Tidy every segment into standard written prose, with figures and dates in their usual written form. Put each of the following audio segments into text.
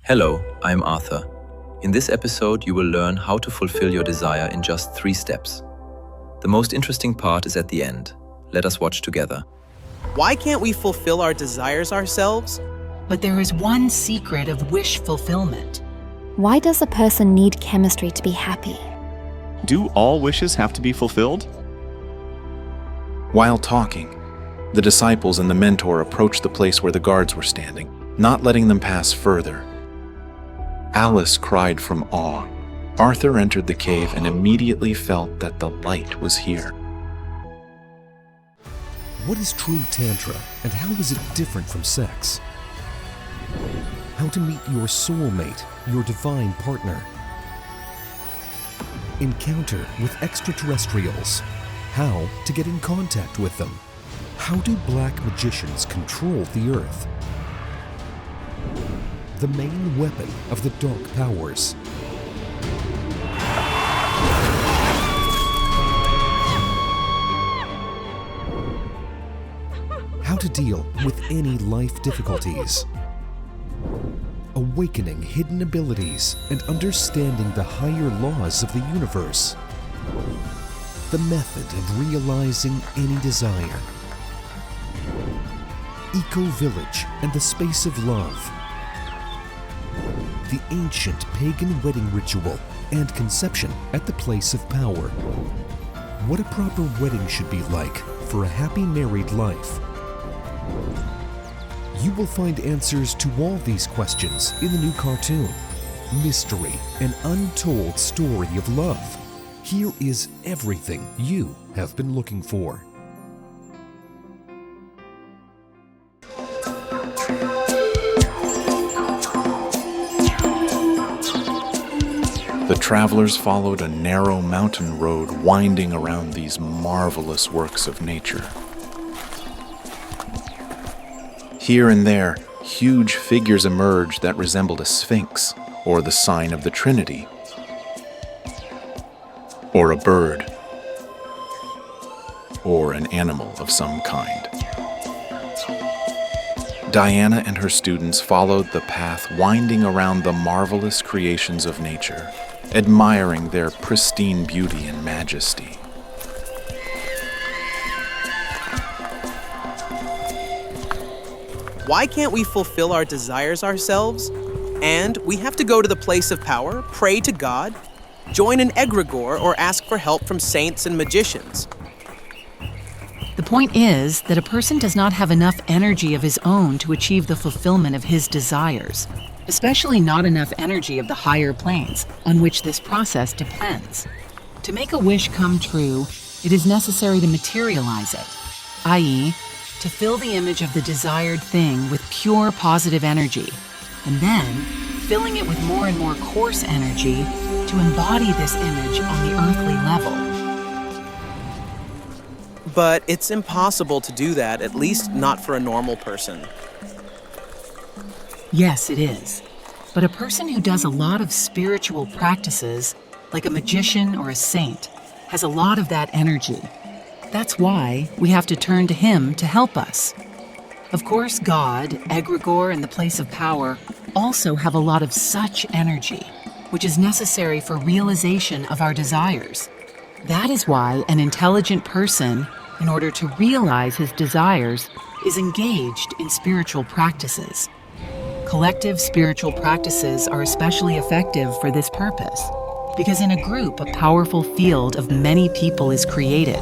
Hello, I'm Arthur. In this episode, you will learn how to fulfill your desire in just 3 steps. The most interesting part is at the end. Let us watch together. Why can't we fulfill our desires ourselves? But there is one secret of wish fulfillment. Why does a person need chemistry to be happy? Do all wishes have to be fulfilled? While talking, the disciples and the mentor approached the place where the guards were standing, not letting them pass further. Alice cried from awe. Arthur entered the cave and immediately felt that the light was here. What is true Tantra, and how is it different from sex? How to meet your soulmate, your divine partner. Encounter with extraterrestrials. How to get in contact with them. How do black magicians control the earth? The main weapon of the dark powers. How to deal with any life difficulties. Awakening hidden abilities and understanding the higher laws of the universe. The method of realizing any desire. Eco-village and the space of love. The ancient pagan wedding ritual and conception at the place of power. What a proper wedding should be like for a happy married life. You will find answers to all these questions in the new cartoon, Mystery, an Untold Story of Love. Here is everything you have been looking for. The travelers followed a narrow mountain road winding around these marvelous works of nature. Here and there, huge figures emerged that resembled a sphinx, or the sign of the Trinity, or a bird, or an animal of some kind. Diana and her students followed the path winding around the marvelous creations of nature, admiring their pristine beauty and majesty. Why can't we fulfill our desires ourselves? And we have to go to the place of power, pray to God, join an egregore, or ask for help from saints and magicians. The point is that a person does not have enough energy of his own to achieve the fulfillment of his desires, especially not enough energy of the higher planes on which this process depends. To make a wish come true, it is necessary to materialize it, i.e., to fill the image of the desired thing with pure positive energy, and then filling it with more and more coarse energy to embody this image on the earthly level. But it's impossible to do that, at least not for a normal person. Yes, it is. But a person who does a lot of spiritual practices, like a magician or a saint, has a lot of that energy. That's why we have to turn to him to help us. Of course, God, egregore, and the place of power also have a lot of such energy, which is necessary for realization of our desires. That is why an intelligent person, in order to realize his desires, is engaged in spiritual practices. Collective spiritual practices are especially effective for this purpose, because in a group, a powerful field of many people is created,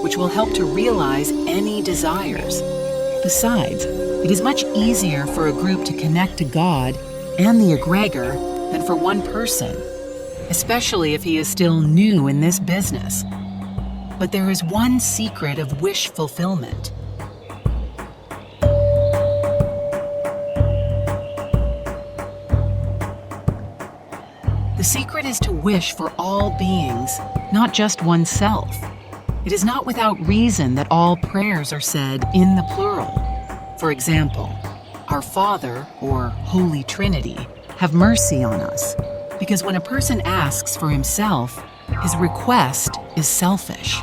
which will help to realize any desires. Besides, it is much easier for a group to connect to God and the egregor than for one person, especially if he is still new in this business. But there is one secret of wish fulfillment. The secret is to wish for all beings, not just oneself. It is not without reason that all prayers are said in the plural. For example, Our Father, or Holy Trinity, have mercy on us, because when a person asks for himself, his request is selfish.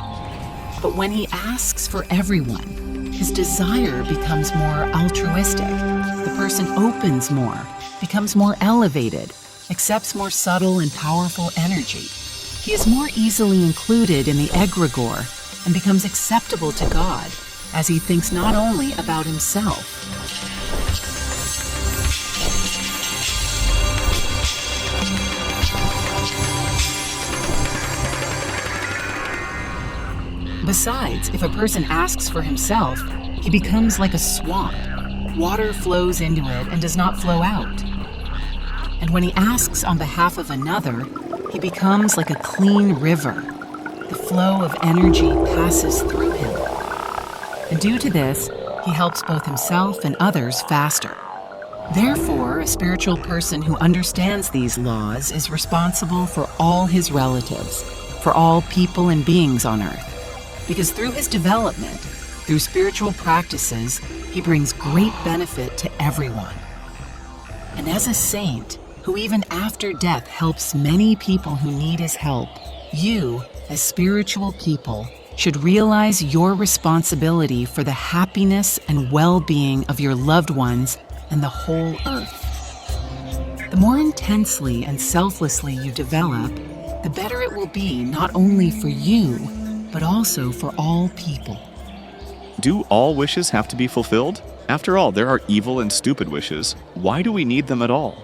But when he asks for everyone, his desire becomes more altruistic. The person opens more becomes more elevated, accepts more subtle and powerful energy. He is more easily included in the egregore and becomes acceptable to God as he thinks not only about himself. Besides, if a person asks for himself, he becomes like a swamp. Water flows into it and does not flow out. And when he asks on behalf of another, he becomes like a clean river. The flow of energy passes through him. And due to this, he helps both himself and others faster. Therefore, a spiritual person who understands these laws is responsible for all his relatives, for all people and beings on earth. Because through his development, through spiritual practices, he brings great benefit to everyone. And as a saint, who even after death helps many people who need his help, you, as spiritual people, should realize your responsibility for the happiness and well-being of your loved ones and the whole earth. The more intensely and selflessly you develop, the better it will be not only for you, but also for all people. Do all wishes have to be fulfilled? After all, there are evil and stupid wishes. Why do we need them at all?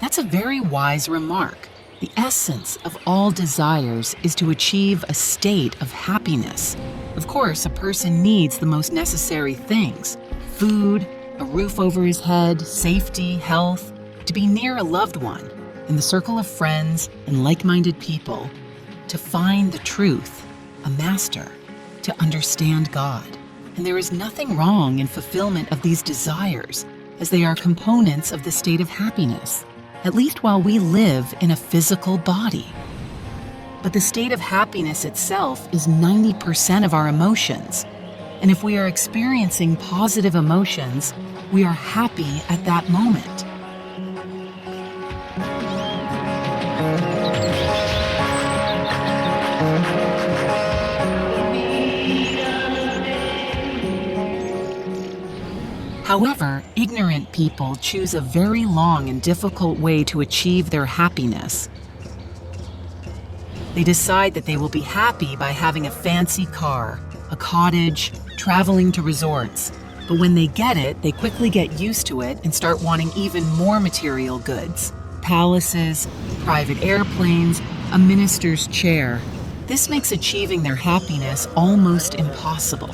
That's a very wise remark. The essence of all desires is to achieve a state of happiness. Of course, a person needs the most necessary things: food, a roof over his head, safety, health, to be near a loved one, in the circle of friends and like-minded people, to find the truth, a master, to understand God. And there is nothing wrong in fulfillment of these desires, as they are components of the state of happiness, at least while we live in a physical body. But the state of happiness itself is 90% of our emotions. And if we are experiencing positive emotions, we are happy at that moment. However, ignorant people choose a very long and difficult way to achieve their happiness. They decide that they will be happy by having a fancy car, a cottage, traveling to resorts. But when they get it, they quickly get used to it and start wanting even more material goods: palaces, private airplanes, a minister's chair. This makes achieving their happiness almost impossible.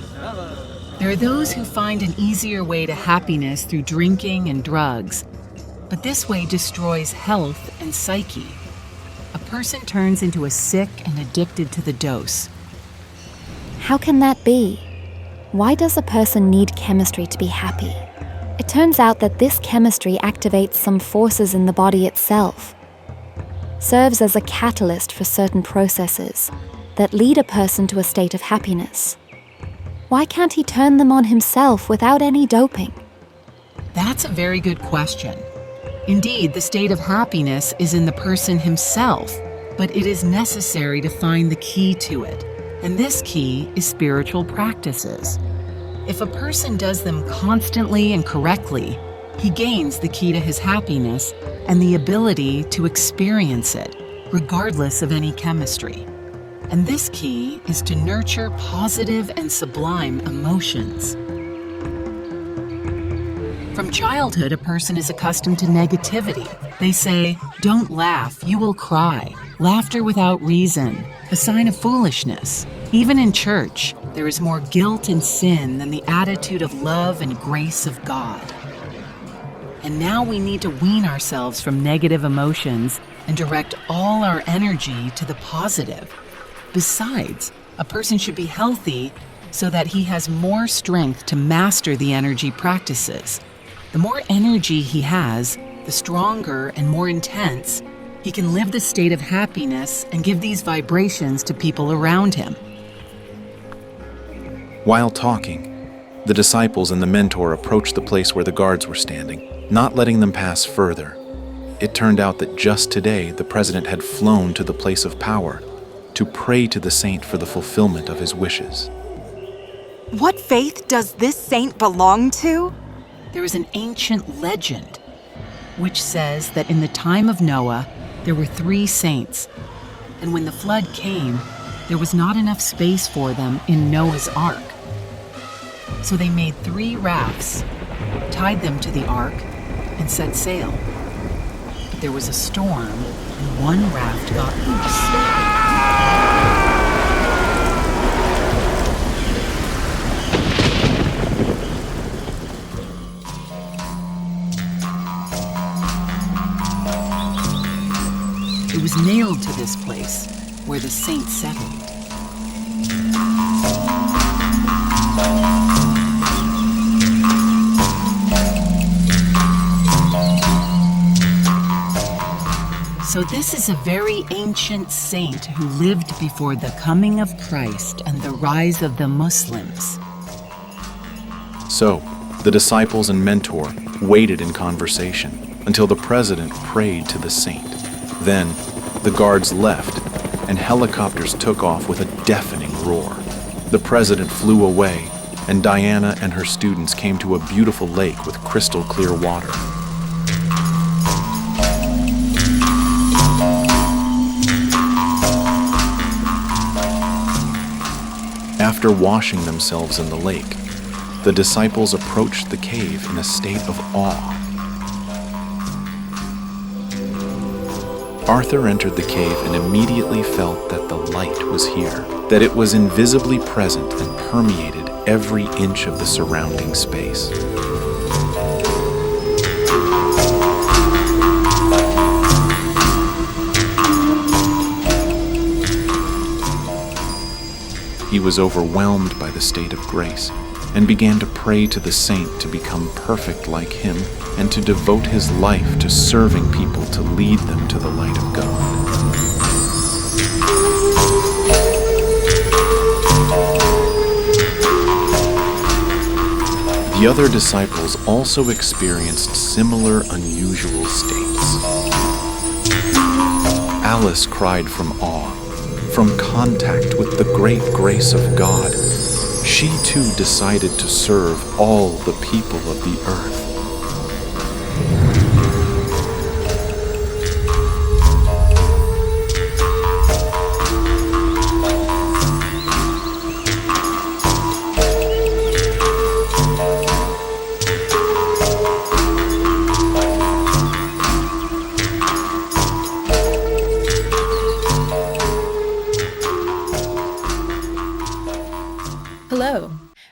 There are those who find an easier way to happiness through drinking and drugs, but this way destroys health and psyche. A person turns into a sick and addicted to the dose. How can that be? Why does a person need chemistry to be happy? It turns out that this chemistry activates some forces in the body itself, serves as a catalyst for certain processes that lead a person to a state of happiness. Why can't he turn them on himself without any doping? That's a very good question. Indeed, the state of happiness is in the person himself, but it is necessary to find the key to it. And this key is spiritual practices. If a person does them constantly and correctly, he gains the key to his happiness and the ability to experience it, regardless of any chemistry. And this key is to nurture positive and sublime emotions. From childhood, a person is accustomed to negativity. They say, "Don't laugh, you will cry. Laughter without reason, a sign of foolishness." Even in church, there is more guilt and sin than the attitude of love and grace of God. And now we need to wean ourselves from negative emotions and direct all our energy to the positive. Besides, a person should be healthy so that he has more strength to master the energy practices. The more energy he has, the stronger and more intense he can live the state of happiness and give these vibrations to people around him. While talking, the disciples and the mentor approached the place where the guards were standing, not letting them pass further. It turned out that just today the president had flown to the place of power to pray to the saint for the fulfillment of his wishes. What faith does this saint belong to? There is an ancient legend. which says that in the time of Noah, there were 3 saints, and when the flood came, there was not enough space for them in Noah's ark. So they made 3 rafts, tied them to the ark, and set sail. But there was a storm, and one raft got loose. It was nailed to this place where the saints settled. So this is a very ancient saint who lived before the coming of Christ and the rise of the Muslims. So, the disciples and mentor waited in conversation until the president prayed to the saint. Then, the guards left, and helicopters took off with a deafening roar. The president flew away, and Diana and her students came to a beautiful lake with crystal clear water. After washing themselves in the lake, the disciples approached the cave in a state of awe. Arthur entered the cave and immediately felt that the light was here, that it was invisibly present and permeated every inch of the surrounding space. He was overwhelmed by the state of grace and began to pray to the saint to become perfect like him and to devote his life to serving people to lead them to the light of God. The other disciples also experienced similar unusual states. Alice cried from awe, from contact with the great grace of God. She too decided to serve all the people of the earth. Hello.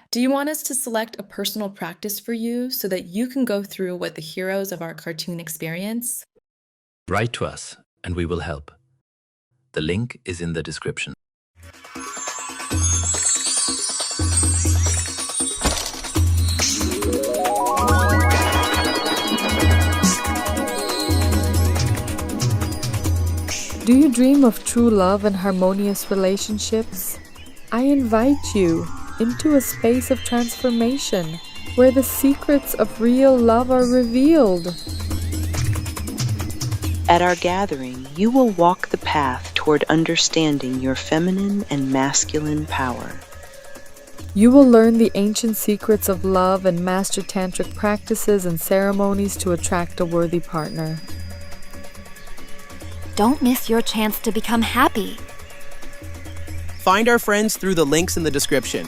Do you want us to select a personal practice for you so that you can go through what the heroes of our cartoon experience? Write to us and we will help. The link is in the description. Do you dream of true love and harmonious relationships? I invite you into a space of transformation where the secrets of real love are revealed. At our gathering, you will walk the path toward understanding your feminine and masculine power. You will learn the ancient secrets of love and master tantric practices and ceremonies to attract a worthy partner. Don't miss your chance to become happy. Find our friends through the links in the description.